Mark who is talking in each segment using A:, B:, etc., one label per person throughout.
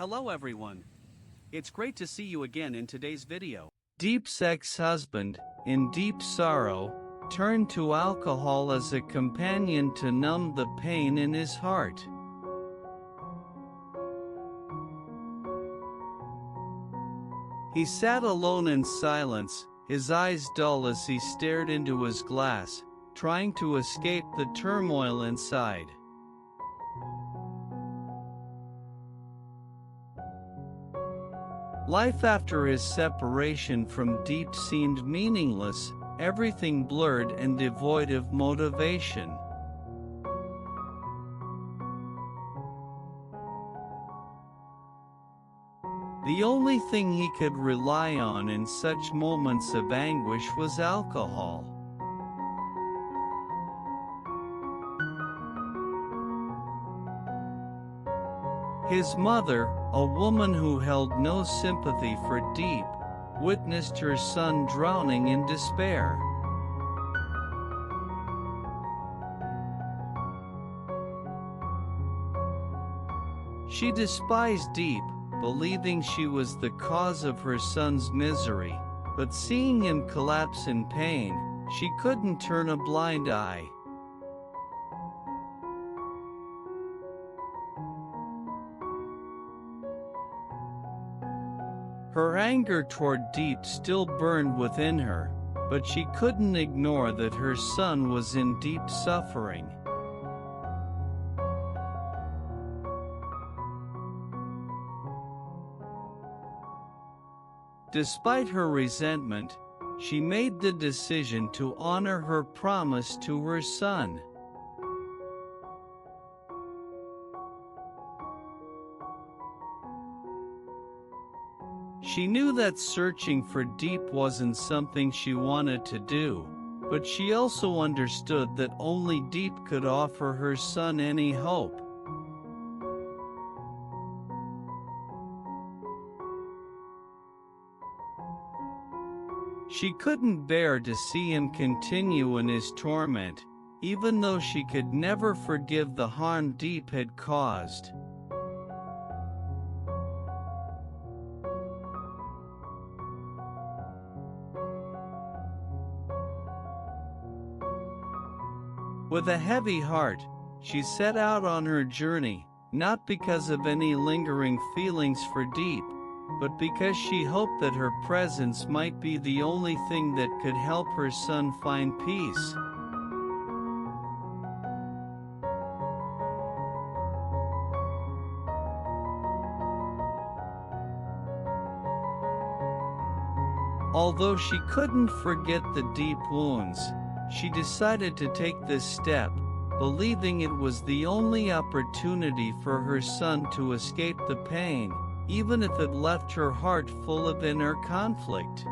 A: Hello everyone. It's great to see you again in today's video.
B: Diep's ex-husband, in deep sorrow, turned to alcohol as a companion to numb the pain in his heart. He sat alone in silence, his eyes dull as he stared into his glass, trying to escape the turmoil inside. Life after his separation from Diep seemed meaningless, everything blurred and devoid of motivation. The only thing he could rely on in such moments of anguish was alcohol. His mother, a woman who held no sympathy for Diep, witnessed her son drowning in despair. She despised Diep, believing she was the cause of her son's misery, but seeing him collapse in pain, she couldn't turn a blind eye. Her anger toward Diep still burned within her, but she couldn't ignore that her son was in deep suffering. Despite her resentment, she made the decision to honor her promise to her son. She knew that searching for Diep wasn't something she wanted to do, but she also understood that only Diep could offer her son any hope. She couldn't bear to see him continue in his torment, even though she could never forgive the harm Diep had caused. With a heavy heart, she set out on her journey, not because of any lingering feelings for Diep, but because she hoped that her presence might be the only thing that could help her son find peace. Although she couldn't forget the deep wounds, she decided to take this step, believing it was the only opportunity for her son to escape the pain, even if it left her heart full of inner conflict.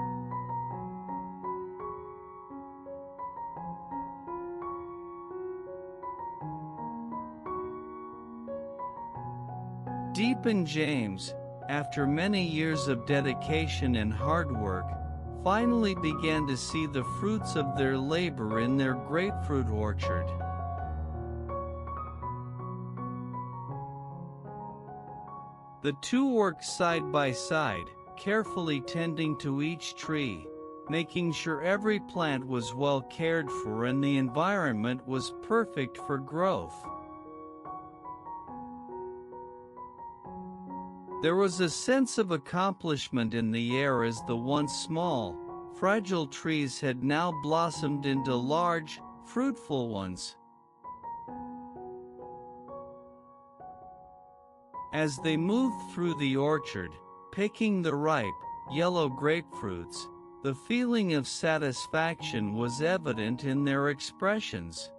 B: Diep and James, after many years of dedication and hard work, finally began to see the fruits of their labor in their grapefruit orchard. The two worked side by side, carefully tending to each tree, making sure every plant was well cared for and the environment was perfect for growth. There was a sense of accomplishment in the air as the once small, fragile trees had now blossomed into large, fruitful ones. As they moved through the orchard, picking the ripe, yellow grapefruits, the feeling of satisfaction was evident in their expressions.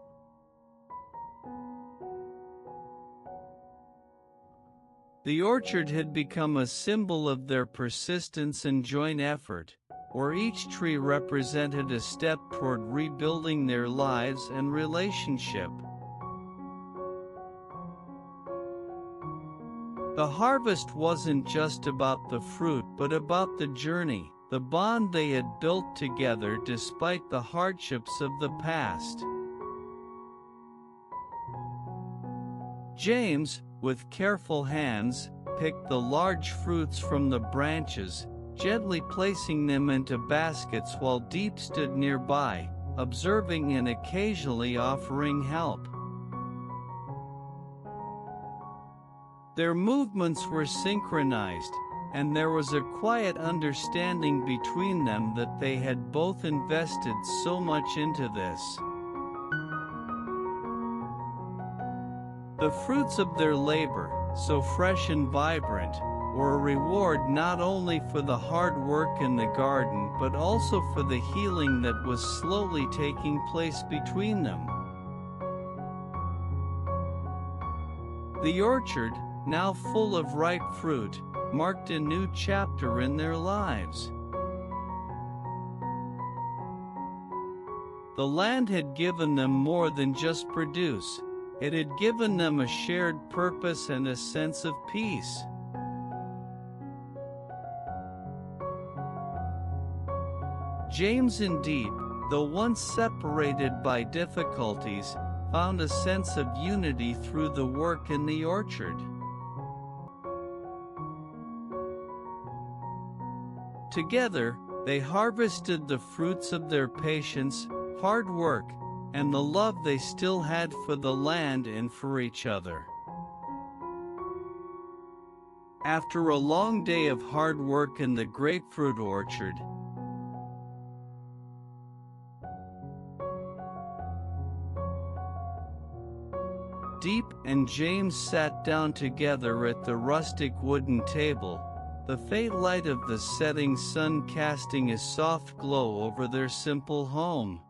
B: The orchard had become a symbol of their persistence and joint effort, where each tree represented a step toward rebuilding their lives and relationship. The harvest wasn't just about the fruit but about the journey, the bond they had built together despite the hardships of the past. James, with careful hands, picked the large fruits from the branches, gently placing them into baskets while Diep stood nearby, observing and occasionally offering help. Their movements were synchronized, and there was a quiet understanding between them that they had both invested so much into this. The fruits of their labor, so fresh and vibrant, were a reward not only for the hard work in the garden but also for the healing that was slowly taking place between them. The orchard, now full of ripe fruit, marked a new chapter in their lives. The land had given them more than just produce. It had given them a shared purpose and a sense of peace. James and Diep, though once separated by difficulties, found a sense of unity through the work in the orchard. Together, they harvested the fruits of their patience, hard work, and the love they still had for the land and for each other. After a long day of hard work in the grapefruit orchard, Diep and James sat down together at the rustic wooden table, the faint light of the setting sun casting a soft glow over their simple home.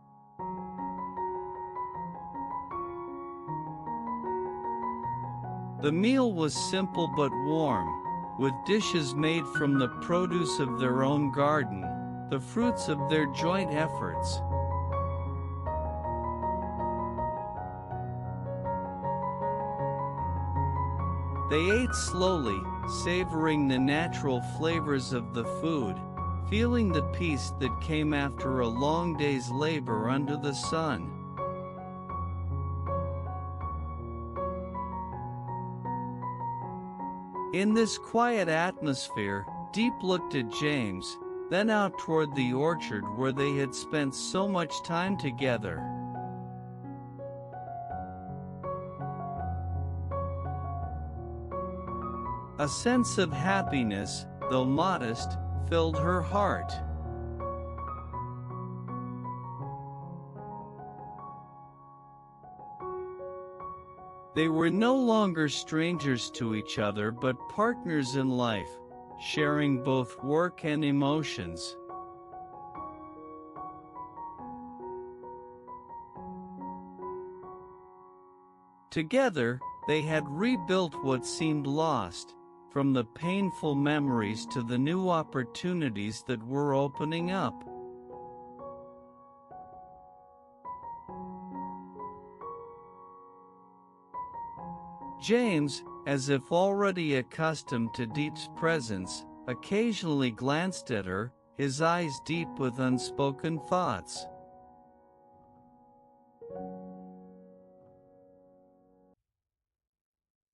B: The meal was simple but warm, with dishes made from the produce of their own garden, the fruits of their joint efforts. They ate slowly, savoring the natural flavors of the food, feeling the peace that came after a long day's labor under the sun. In this quiet atmosphere, Diep looked at James, then out toward the orchard where they had spent so much time together. A sense of happiness, though modest, filled her heart. They were no longer strangers to each other but partners in life, sharing both work and emotions. Together, they had rebuilt what seemed lost, from the painful memories to the new opportunities that were opening up. James, as if already accustomed to Diep's presence, occasionally glanced at her, his eyes deep with unspoken thoughts.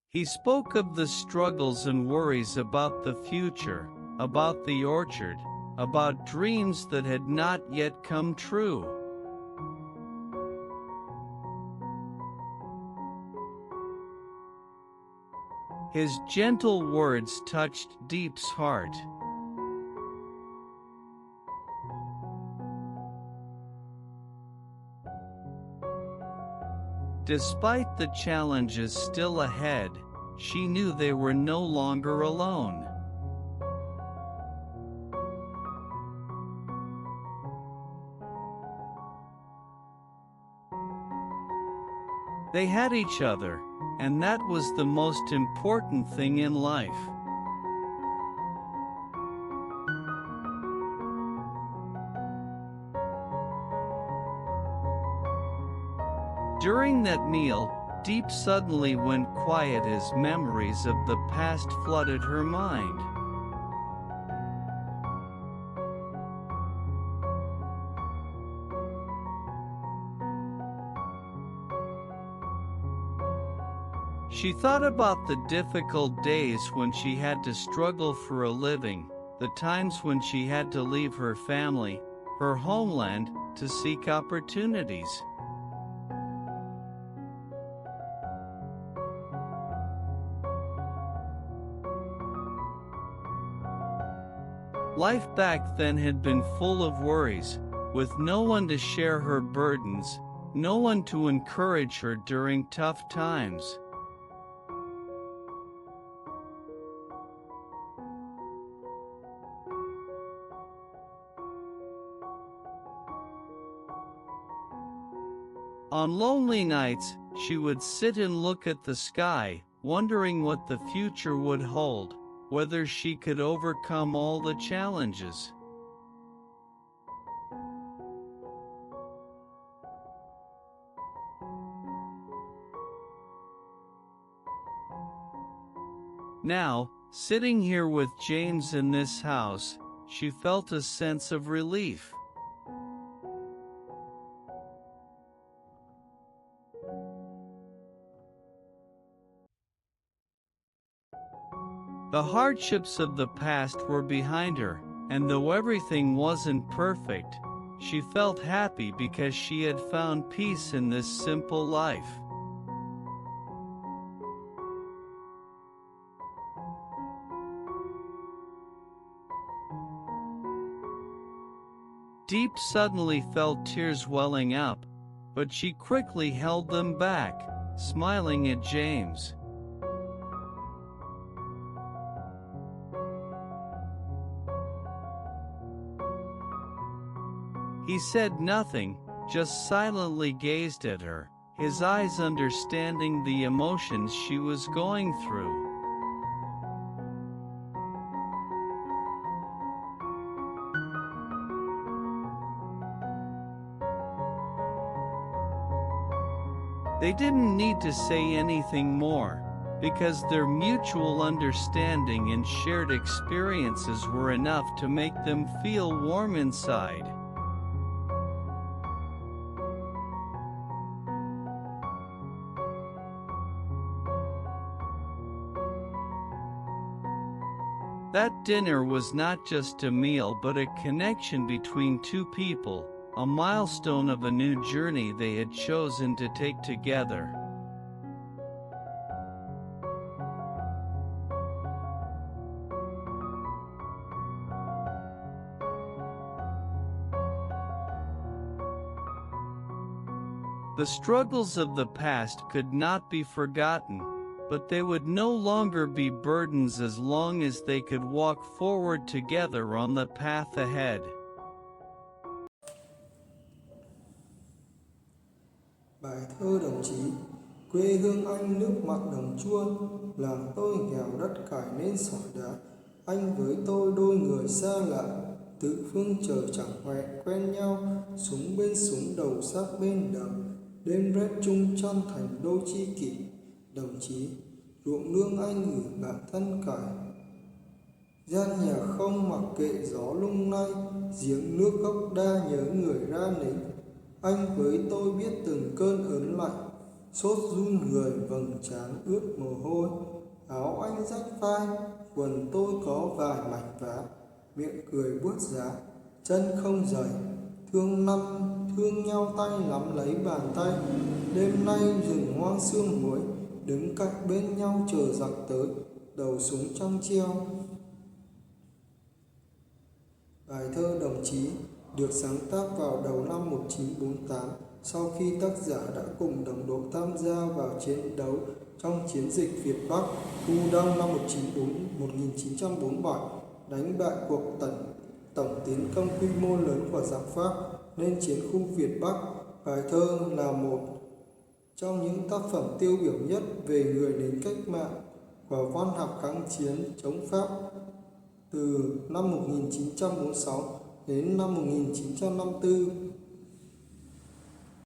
B: He spoke of the struggles and worries about the future, about the orchard, about dreams that had not yet come true. His gentle words touched Diep's heart. Despite the challenges still ahead, she knew they were no longer alone. They had each other, and that was the most important thing in life. During that meal, Diep suddenly went quiet as memories of the past flooded her mind. She thought about the difficult days when she had to struggle for a living, the times when she had to leave her family, her homeland, to seek opportunities. Life back then had been full of worries, with no one to share her burdens, no one to encourage her during tough times. On lonely nights, she would sit and look at the sky, wondering what the future would hold, whether she could overcome all the challenges. Now, sitting here with James in this house, she felt a sense of relief. The hardships of the past were behind her, and though everything wasn't perfect, she felt happy because she had found peace in this simple life. Diep suddenly felt tears welling up, but she quickly held them back, smiling at James. He said nothing, just silently gazed at her, his eyes understanding the emotions she was going through. They didn't need to say anything more, because their mutual understanding and shared experiences were enough to make them feel warm inside. That dinner was not just a meal but a connection between two people, a milestone of a new journey they had chosen to take together. The struggles of the past could not be forgotten, but they would no longer be burdens as long as they could walk forward together on the path ahead.
C: Bài thơ đồng chí: quê hương anh nước mặn đồng chua, làng tôi nghèo đất cải nên sỏi đá. Anh với tôi đôi người xa lạ, tự phương trời chẳng hẹn quen nhau. Súng bên súng đầu xác bên đầu, đêm rét chung chăn thành đôi chi kỷ. Đồng chí, ruộng nương anh gửi bạn thân cải, gian nhà không mặc kệ gió lung lay. Giếng nước gốc đa nhớ người ra nính, anh với tôi biết từng cơn ớn lạnh. Sốt run người vầng trán ướt mồ hôi, áo anh rách vai, quần tôi có vài mảnh vá. Miệng cười buốt giá, chân không giày, thương nhau tay nắm lấy bàn tay. Đêm nay rừng hoang sương muối, đứng cạnh bên nhau chờ giặc tới, đầu súng trong treo. Bài thơ đồng chí được sáng tác vào đầu năm 1948, sau khi tác giả đã cùng đồng đội tham gia vào chiến đấu trong chiến dịch Việt Bắc Thu Đông năm 1947, đánh bại cuộc tổng tiến công quy mô lớn của giặc Pháp nên chiến khu Việt Bắc. Bài thơ là một trong những tác phẩm tiêu biểu nhất về người lính cách mạng của văn học kháng chiến chống Pháp từ năm 1946 đến năm 1954.